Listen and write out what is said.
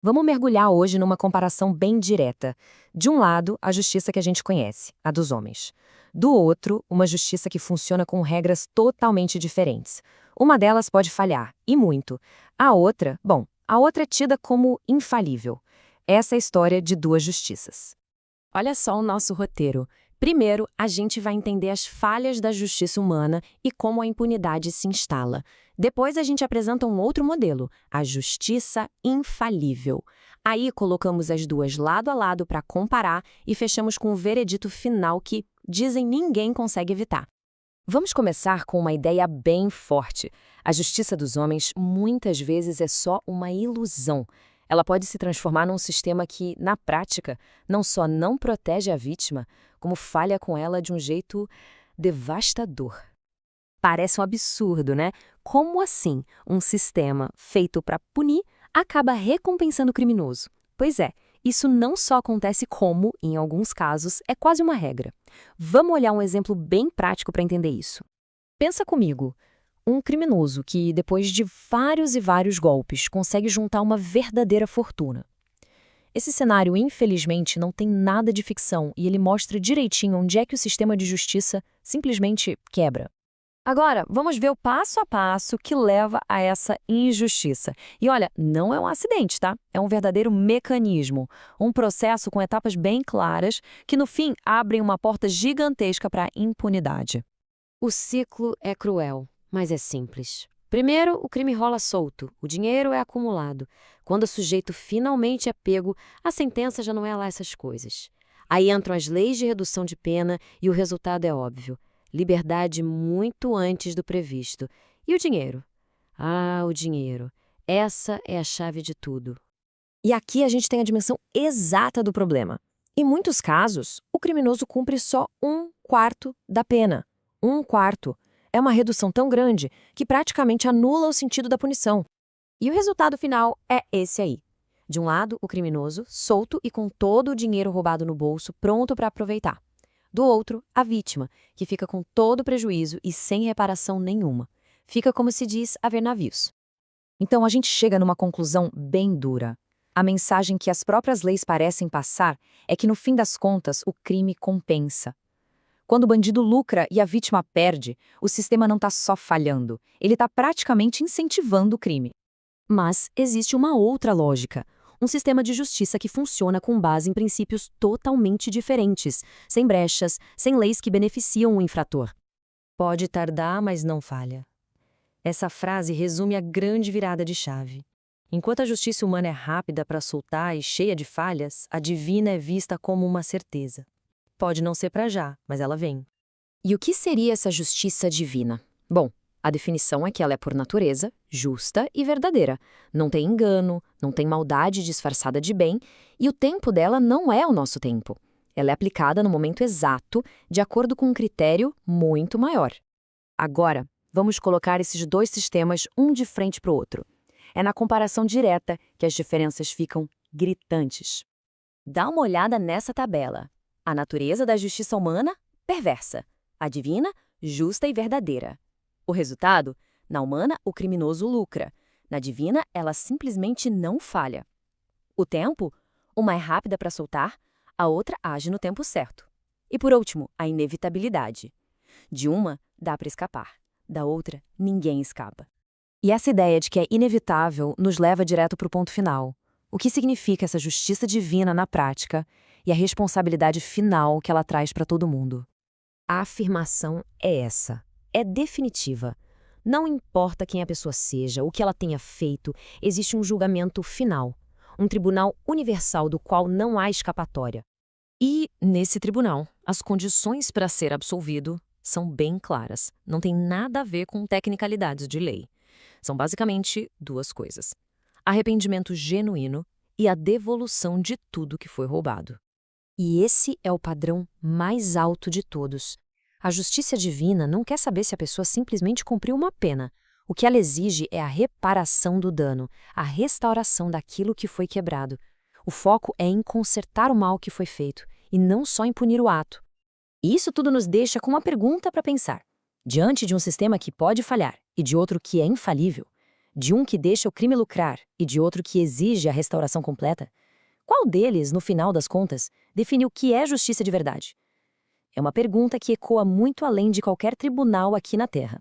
Vamos mergulhar hoje numa comparação bem direta. De um lado, a justiça que a gente conhece, a dos homens. Do outro, uma justiça que funciona com regras totalmente diferentes. Uma delas pode falhar, e muito. A outra é tida como infalível. Essa é a história de duas justiças. Olha só o nosso roteiro. Primeiro, a gente vai entender as falhas da justiça humana e como a impunidade se instala. Depois, a gente apresenta um outro modelo, a justiça infalível. Aí, colocamos as duas lado a lado para comparar e fechamos com o veredito final que, dizem, ninguém consegue evitar. Vamos começar com uma ideia bem forte. A justiça dos homens muitas vezes é só uma ilusão. Ela pode se transformar num sistema que, na prática, não só não protege a vítima, como falha com ela de um jeito devastador. Parece um absurdo, né? Como assim um sistema feito para punir acaba recompensando o criminoso? Pois é, isso não só acontece como, em alguns casos, é quase uma regra. Vamos olhar um exemplo bem prático para entender isso. Pensa comigo. Um criminoso que, depois de vários e vários golpes, consegue juntar uma verdadeira fortuna. Esse cenário, infelizmente, não tem nada de ficção e ele mostra direitinho onde é que o sistema de justiça simplesmente quebra. Agora, vamos ver o passo a passo que leva a essa injustiça. E olha, não é um acidente, tá? É um verdadeiro mecanismo, um processo com etapas bem claras que, no fim, abrem uma porta gigantesca para a impunidade. O ciclo é cruel, mas é simples. Primeiro, o crime rola solto, o dinheiro é acumulado. Quando o sujeito finalmente é pego, a sentença já não é lá essas coisas. Aí entram as leis de redução de pena e o resultado é óbvio. Liberdade muito antes do previsto. E o dinheiro? Ah, o dinheiro. Essa é a chave de tudo. E aqui a gente tem a dimensão exata do problema. Em muitos casos, o criminoso cumpre só 1/4 da pena. 1/4. É uma redução tão grande que praticamente anula o sentido da punição. E o resultado final é esse aí. De um lado, o criminoso, solto e com todo o dinheiro roubado no bolso, pronto para aproveitar. Do outro, a vítima, que fica com todo o prejuízo e sem reparação nenhuma. Fica, como se diz, a ver navios. Então a gente chega numa conclusão bem dura. A mensagem que as próprias leis parecem passar é que, no fim das contas, o crime compensa. Quando o bandido lucra e a vítima perde, o sistema não está só falhando, ele está praticamente incentivando o crime. Mas existe uma outra lógica. Um sistema de justiça que funciona com base em princípios totalmente diferentes, sem brechas, sem leis que beneficiam o infrator. Pode tardar, mas não falha. Essa frase resume a grande virada de chave. Enquanto a justiça humana é rápida para soltar e cheia de falhas, a divina é vista como uma certeza. Pode não ser para já, mas ela vem. E o que seria essa justiça divina? Bom, a definição é que ela é por natureza, justa e verdadeira. Não tem engano, não tem maldade disfarçada de bem, e o tempo dela não é o nosso tempo. Ela é aplicada no momento exato, de acordo com um critério muito maior. Agora, vamos colocar esses dois sistemas um de frente para o outro. É na comparação direta que as diferenças ficam gritantes. Dá uma olhada nessa tabela. A natureza da justiça humana, perversa. A divina, justa e verdadeira. O resultado? Na humana, o criminoso lucra. Na divina, ela simplesmente não falha. O tempo? Uma é rápida para soltar, a outra age no tempo certo. E por último, a inevitabilidade. De uma, dá para escapar. Da outra, ninguém escapa. E essa ideia de que é inevitável nos leva direto para o ponto final. O que significa essa justiça divina na prática e a responsabilidade final que ela traz para todo mundo? A afirmação é essa. É definitiva. Não importa quem a pessoa seja, o que ela tenha feito, existe um julgamento final. Um tribunal universal do qual não há escapatória. E, nesse tribunal, as condições para ser absolvido são bem claras. Não tem nada a ver com tecnicalidades de lei. São basicamente duas coisas: arrependimento genuíno e a devolução de tudo que foi roubado. E esse é o padrão mais alto de todos. A justiça divina não quer saber se a pessoa simplesmente cumpriu uma pena. O que ela exige é a reparação do dano, a restauração daquilo que foi quebrado. O foco é em consertar o mal que foi feito, e não só em punir o ato. E isso tudo nos deixa com uma pergunta para pensar. Diante de um sistema que pode falhar e de outro que é infalível, De um que deixa o crime lucrar e de outro que exige a restauração completa? Qual deles, no final das contas, define o que é justiça de verdade? É uma pergunta que ecoa muito além de qualquer tribunal aqui na Terra.